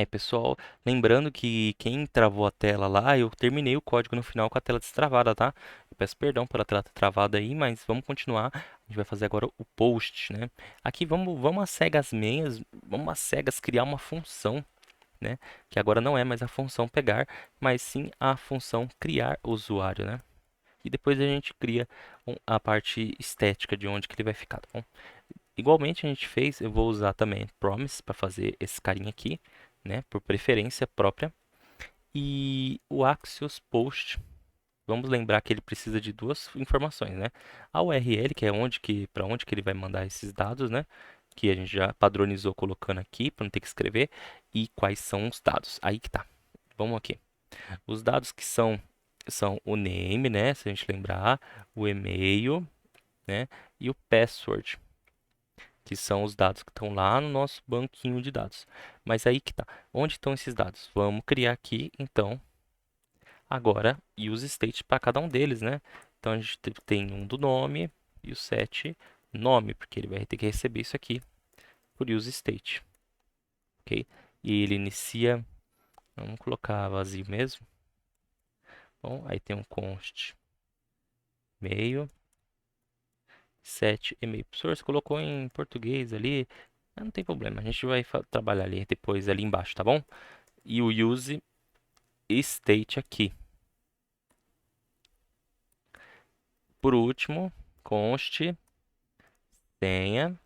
Pessoal, lembrando que quem travou a tela lá, eu terminei o código no final com a tela destravada, tá? Eu peço perdão pela tela ter travado aí, mas vamos continuar. A gente vai fazer agora o post, né? Aqui vamos às cegas meias, vamos às cegas criar uma função, né? Que agora não é mais a função pegar, mas sim a função criar usuário, né? E depois a gente cria a parte estética de onde que ele vai ficar, tá bom? Igualmente a gente fez, eu vou usar também promise para fazer esse carinha aqui, né, por preferência própria. E o Axios Post, vamos lembrar que ele precisa de duas informações, né? A URL, que é para onde que ele vai mandar esses dados, né? Que a gente já padronizou colocando aqui para não ter que escrever, e quais são os dados. Aí que tá. Vamos aqui. Os dados que são o name, né, se a gente lembrar, o e-mail, né, e o password, que são os dados que estão lá no nosso banquinho de dados. Mas aí que tá. Onde estão esses dados? Vamos criar aqui, então, agora use state para cada um deles, né? Então a gente tem um do nome e o set nome, porque ele vai ter que receber isso aqui por use state, ok? E ele inicia, vamos colocar vazio mesmo. Bom, aí tem um const e-mail, set e-mail. Professor, você colocou em português ali, não tem problema, a gente vai trabalhar ali depois ali embaixo, tá bom? E o use state aqui. Por último, const senha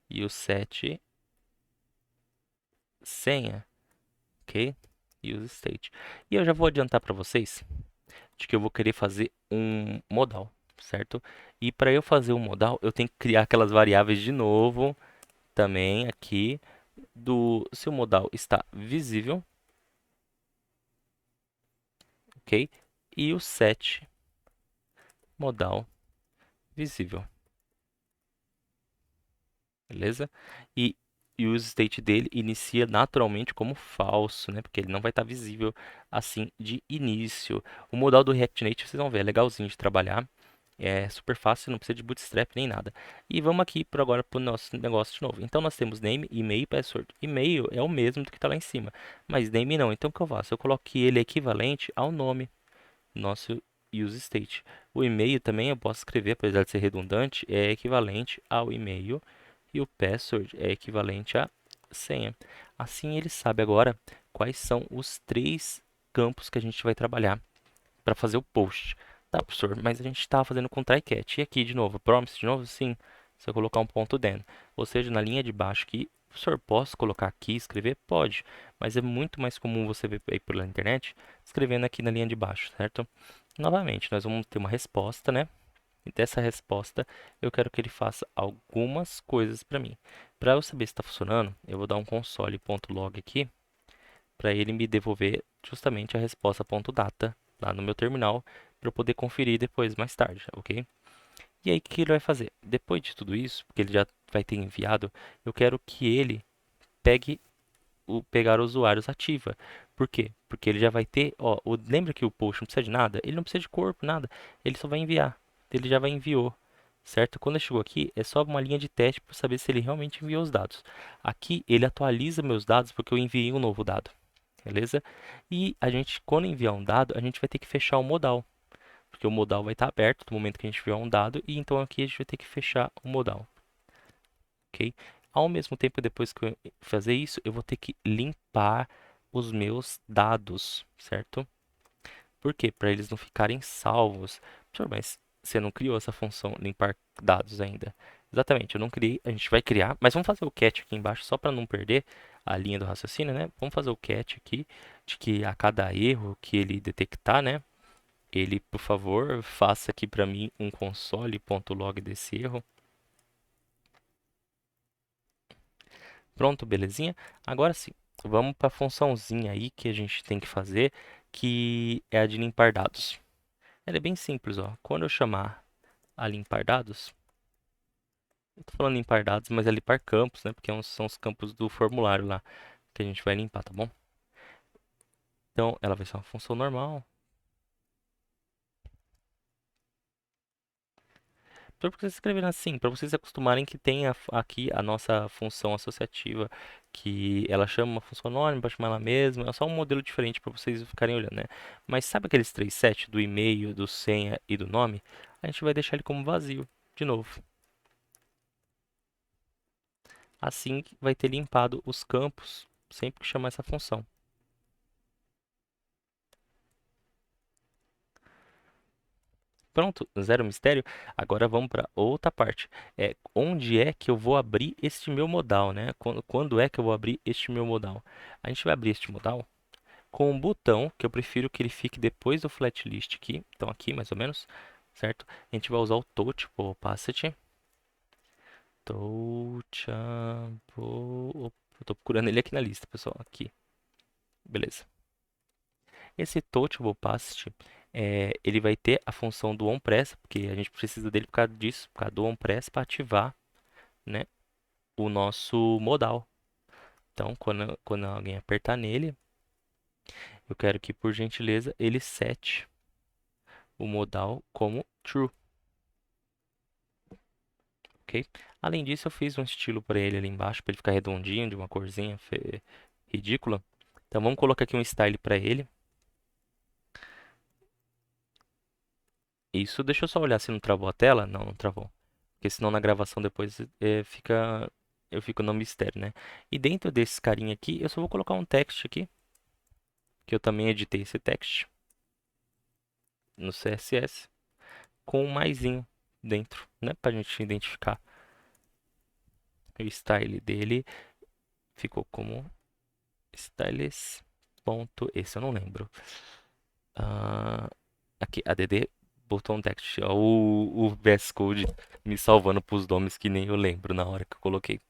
e o set senha, ok? Use state. E eu já vou adiantar para vocês de que eu vou querer fazer um modal, certo? E para eu fazer um modal, eu tenho que criar aquelas variáveis de novo também aqui do se o modal está visível, ok? E o set modal visível, beleza? E o use state dele inicia naturalmente como falso, né? Porque ele não vai estar visível assim de início. O modal do React Native, vocês vão ver, é legalzinho de trabalhar. É super fácil, não precisa de bootstrap nem nada. E vamos aqui por agora para o nosso negócio de novo. Então nós temos name, e-mail e password. E-mail é o mesmo do que está lá em cima, mas name não. Então o que eu faço? Eu coloco que ele é equivalente ao nome, nosso use state. O e-mail também eu posso escrever, apesar de ser redundante, é equivalente ao e-mail e o password é equivalente à senha. Assim ele sabe agora quais são os três campos que a gente vai trabalhar para fazer o post. Tá, professor, mas a gente está fazendo com try-catch. E aqui de novo, promise de novo? Sim. Se eu colocar um ponto then. Ou seja, na linha de baixo aqui, professor, posso colocar aqui, escrever? Pode. Mas é muito mais comum você ver aí pela internet, escrevendo aqui na linha de baixo, certo? Novamente, nós vamos ter uma resposta, né? E dessa resposta, eu quero que ele faça algumas coisas para mim. Para eu saber se está funcionando, eu vou dar um console.log aqui, para ele me devolver justamente a resposta.data lá no meu terminal, para eu poder conferir depois, mais tarde, ok? E aí, o que ele vai fazer? Depois de tudo isso, porque ele já vai ter enviado, eu quero que ele pegue o pegar usuários ativa. Por quê? Porque ele já vai ter, ó, lembra que o post não precisa de nada? Ele não precisa de corpo, nada. Ele só vai enviar. Ele já vai enviou, certo? Quando ele chegou aqui, é só uma linha de teste para saber se ele realmente enviou os dados. Aqui ele atualiza meus dados porque eu enviei um novo dado, beleza? E a gente, quando enviar um dado, a gente vai ter que fechar o modal, porque o modal vai estar aberto no momento que a gente enviar um dado, e então aqui a gente vai ter que fechar o modal, ok? Ao mesmo tempo, depois que eu fazer isso, eu vou ter que limpar os meus dados, certo? Por quê? Para eles não ficarem salvos. Professor, mas você não criou essa função limpar dados ainda? Exatamente, eu não criei, a gente vai criar, mas vamos fazer o catch aqui embaixo só para não perder a linha do raciocínio, né? Vamos fazer o catch aqui de que a cada erro que ele detectar, né? Ele, por favor, faça aqui para mim um console.log desse erro. Pronto, belezinha? Agora sim, vamos para a funçãozinha aí que a gente tem que fazer, que é a de limpar dados. Ela é bem simples, ó. Quando eu chamar a limpar dados, eu tô falando limpar dados, mas é limpar campos, né? Porque são os campos do formulário lá que a gente vai limpar, tá bom? Então, ela vai ser uma função normal. Só porque vocês escreveram assim, para vocês se acostumarem que tem aqui a nossa função associativa, que ela chama uma função anônima para chamar ela mesma, é só um modelo diferente para vocês ficarem olhando, né? Mas sabe aqueles três sets do e-mail, do senha e do nome? A gente vai deixar ele como vazio, de novo. Assim vai ter limpado os campos sempre que chamar essa função. Pronto, zero mistério. Agora vamos para outra parte. Onde é que eu vou abrir este meu modal, né? Quando é que eu vou abrir este meu modal? A gente vai abrir este modal com um botão, que eu prefiro que ele fique depois do flat list aqui. Então aqui, mais ou menos, certo? A gente vai usar o touchable opacity. Touchable... Eu tô procurando ele aqui na lista, pessoal. Aqui. Beleza. Esse touchable opacity, ele vai ter a função do onPress, porque a gente precisa dele por causa disso, por causa do onPress para ativar, né, o nosso modal. Então, quando alguém apertar nele, eu quero que, por gentileza, ele sete o modal como true, ok? Além disso, eu fiz um estilo para ele ali embaixo, para ele ficar redondinho, de uma corzinha ridícula. Então, vamos colocar aqui um style para ele. Isso, deixa eu só olhar se não travou a tela. Não, não travou. Porque senão na gravação depois eu fico no mistério, né? E dentro desse carinha aqui, eu só vou colocar um text aqui, que eu também editei esse text no CSS, com um maisinho dentro, né? Pra gente identificar. O style dele ficou como styles. Ponto, esse eu não lembro. Ah, aqui, add botão text. Ó, o VS Code me salvando pros nomes que nem eu lembro na hora que eu coloquei.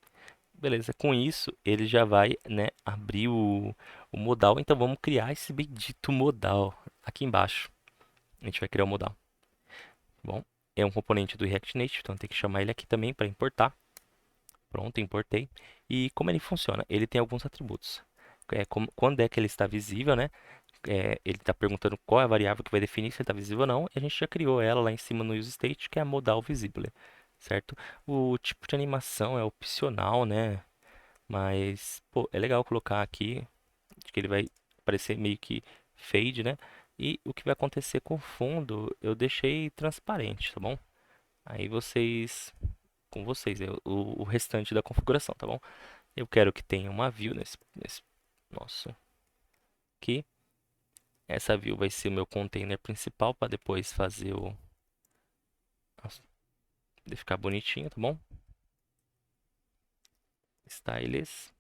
Beleza, com isso ele já vai, né, abrir o modal. Então vamos criar esse bendito modal aqui embaixo. A gente vai criar o modal. Bom, é um componente do React Native, então tem que chamar ele aqui também para importar. Pronto, importei. E como ele funciona? Ele tem alguns atributos. Quando é que ele está visível, né? Ele está perguntando qual é a variável que vai definir se ele está visível ou não. E a gente já criou ela lá em cima no useState, que é a modal visible, certo? O tipo de animação é opcional, né? Mas, pô, é legal colocar aqui de que ele vai aparecer meio que fade, né? E o que vai acontecer com o fundo, eu deixei transparente, tá bom? Aí com vocês, o restante da configuração, tá bom? Eu quero que tenha uma view nesse nosso aqui. Essa view vai ser o meu container principal para depois fazer nossa, de ficar bonitinho, tá bom? Styles.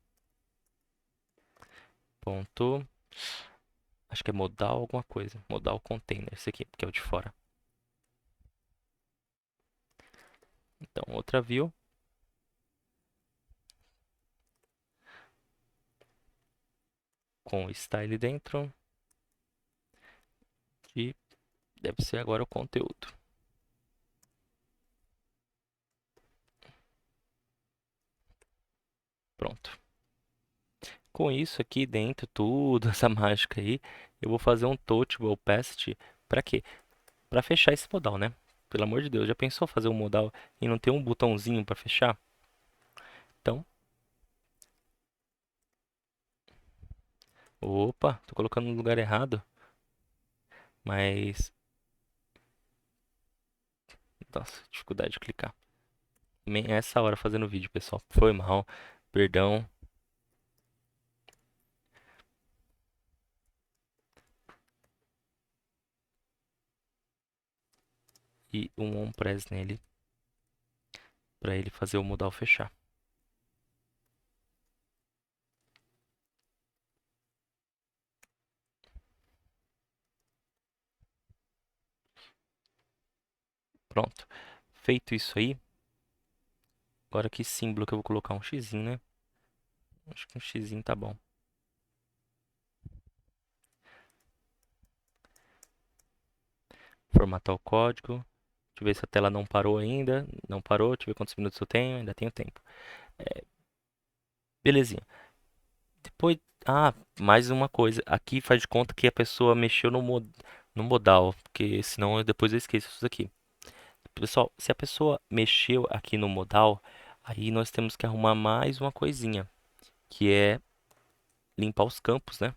Ponto. Acho que é modal alguma coisa. Modal container, esse aqui, que é o de fora. Então, outra view. Com o style dentro. E deve ser agora o conteúdo. Pronto. Com isso aqui dentro, tudo, essa mágica aí, eu vou fazer um touchable opacity. Para quê? Para fechar esse modal, né? Pelo amor de Deus, já pensou fazer um modal e não ter um botãozinho para fechar? Então, opa, tô colocando no lugar errado. Mas, nossa, dificuldade de clicar. Também é essa hora fazendo vídeo, pessoal. Foi mal, perdão. E um on press nele para ele fazer o modal fechar. Pronto. Feito isso aí, agora que símbolo que eu vou colocar um xizinho, né? Acho que um xizinho tá bom. Formatar o código. Deixa eu ver se a tela não parou ainda. Não parou. Deixa eu ver quantos minutos eu tenho. Ainda tenho tempo. Belezinha. Depois. Ah, mais uma coisa. Aqui faz de conta que a pessoa mexeu no modal. Porque senão depois eu esqueço isso aqui. Pessoal, se a pessoa mexeu aqui no modal, aí nós temos que arrumar mais uma coisinha, que é limpar os campos, né?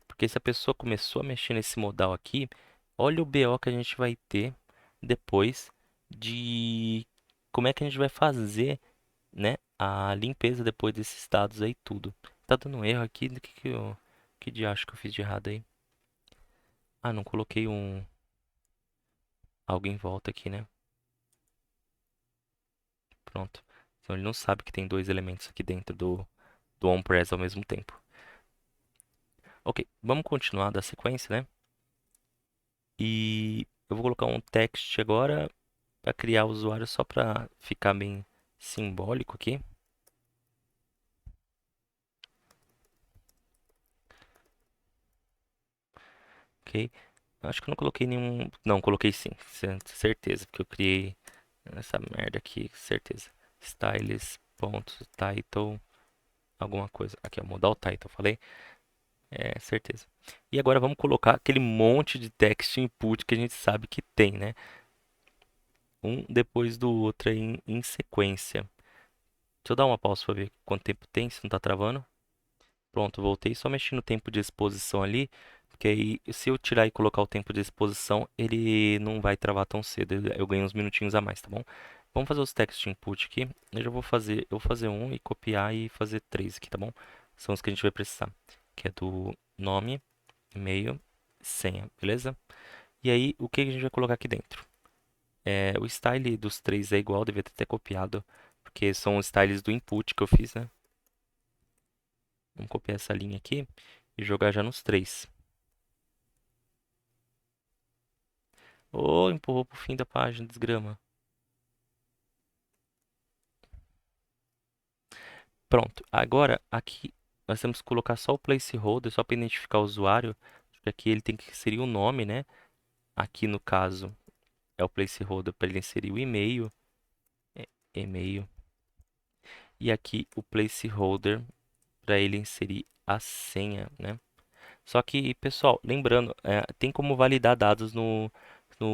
Porque se a pessoa começou a mexer nesse modal aqui, olha o BO que a gente vai ter depois de como é que a gente vai fazer, né, a limpeza depois desses dados aí tudo. Tá dando um erro aqui, do que diacho que eu fiz de errado aí? Ah, não coloquei algo em volta aqui, né? Pronto. Então ele não sabe que tem dois elementos aqui dentro do onPress ao mesmo tempo. Ok, vamos continuar da sequência, né? E eu vou colocar um text agora para criar o usuário só para ficar bem simbólico aqui. Ok. Acho que eu não coloquei nenhum. Não, coloquei sim, certeza, porque eu criei essa merda aqui, certeza. Styles.title, alguma coisa. Aqui, ó, mudar o title, falei? É, certeza. E agora vamos colocar aquele monte de text input que a gente sabe que tem, né? Um depois do outro aí em sequência. Deixa eu dar uma pausa para ver quanto tempo tem, se não tá travando. Pronto, voltei. Só mexi no tempo de exposição ali, porque aí se eu tirar e colocar o tempo de exposição, ele não vai travar tão cedo. Eu ganho uns minutinhos a mais, tá bom? Vamos fazer os text input aqui. Eu vou fazer um e copiar e fazer três aqui, tá bom? São os que a gente vai precisar, que é do nome, e-mail, senha, beleza? E aí, o que a gente vai colocar aqui dentro? O style dos três é igual, devia ter até copiado, porque são os styles do input que eu fiz, né? Vamos copiar essa linha aqui e jogar já nos três. Oh, empurrou pro fim da página, desgrama. Pronto, agora aqui nós temos que colocar só o placeholder, só para identificar o usuário. Porque aqui ele tem que inserir o nome, né? Aqui no caso é o placeholder para ele inserir o e-mail. é, E-mail. E aqui o placeholder para ele inserir a senha, né? Só que, pessoal, lembrando, tem como validar dados no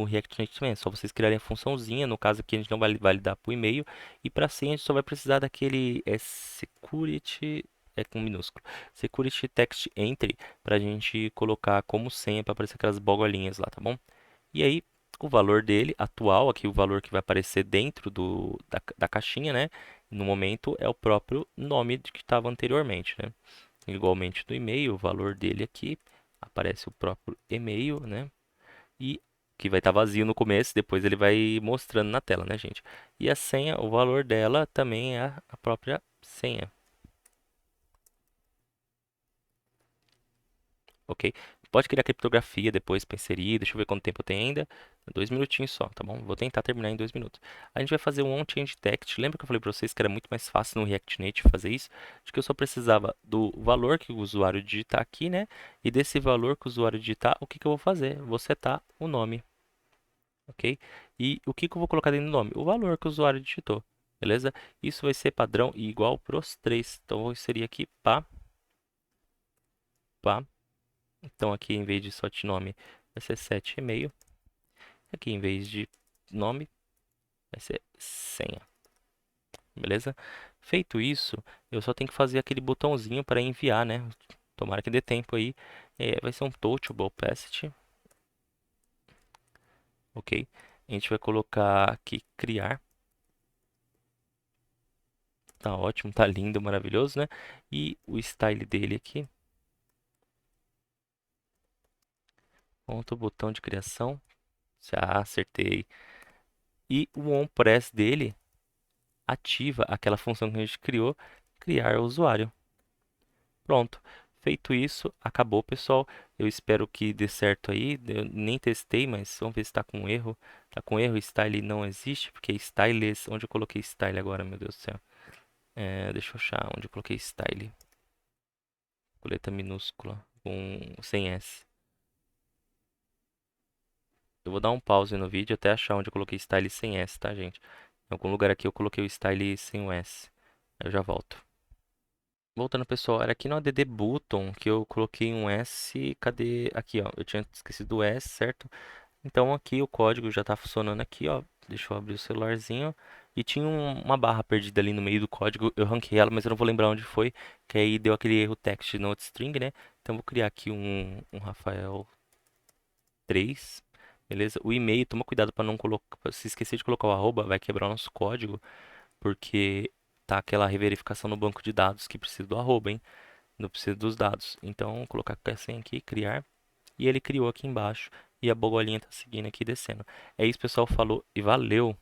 React Native também. É só vocês criarem a funçãozinha. No caso aqui, a gente não vai validar para o e-mail. E para senha, a gente só vai precisar daquele security, com minúsculo, security text entry, para a gente colocar como senha para aparecer aquelas bogolinhas lá, tá bom? E aí, o valor dele, atual, aqui o valor que vai aparecer dentro da caixinha, né? No momento, é o próprio nome de que estava anteriormente, né? Igualmente no e-mail, o valor dele aqui aparece o próprio e-mail, né? E que vai estar vazio no começo, depois ele vai mostrando na tela, né, gente? E a senha, o valor dela também é a própria senha, ok? Pode criar criptografia depois para inserir, deixa eu ver quanto tempo tem ainda. 2 minutinhos só, tá bom? Vou tentar terminar em 2 minutos. A gente vai fazer um on-change text. Lembra que eu falei para vocês que era muito mais fácil no React Native fazer isso? Acho que eu só precisava do valor que o usuário digitar aqui, né? E desse valor que o usuário digitar, o que que eu vou fazer? Vou setar o nome, ok? E o que que eu vou colocar dentro do nome? O valor que o usuário digitou, beleza? Isso vai ser padrão e igual para os três. Então, eu vou inserir aqui pá. Então, aqui em vez de só de nome, vai ser 7,5. Aqui em vez de nome, vai ser senha, beleza? Feito isso, eu só tenho que fazer aquele botãozinho para enviar, né? Tomara que dê tempo aí. Vai ser um touchable passage, ok? A gente vai colocar aqui criar. Tá ótimo, tá lindo, maravilhoso, né? E o style dele aqui. Ponto, botão de criação. Já acertei. E o onPress dele ativa aquela função que a gente criou, criar o usuário. Pronto. Feito isso, acabou, pessoal. Eu espero que dê certo aí. Eu nem testei, mas vamos ver se está com erro. Tá com erro, style não existe, porque styleless. Onde eu coloquei style agora, meu Deus do céu? Deixa eu achar onde eu coloquei style. Com letra minúscula, sem S. Eu vou dar um pause no vídeo até achar onde eu coloquei style sem S, tá, gente? Em algum lugar aqui eu coloquei o style sem o S. Eu já volto. Voltando, pessoal, era aqui no add button que eu coloquei um S. Cadê? Aqui, ó. Eu tinha esquecido o S, certo? Então aqui o código já está funcionando aqui, ó. Deixa eu abrir o celularzinho. E tinha uma barra perdida ali no meio do código. Eu ranquei ela, mas eu não vou lembrar onde foi. Que aí deu aquele erro text not string, né? Então eu vou criar aqui um Rafael 3. Beleza? O e-mail, toma cuidado para não colocar. Se esquecer de colocar o arroba, vai quebrar o nosso código. Porque tá aquela reverificação no banco de dados que precisa do arroba, hein? Não precisa dos dados. Então, vou colocar assim aqui, criar. E ele criou aqui embaixo. E a bogolinha tá seguindo aqui descendo. É isso, pessoal. Falou e valeu!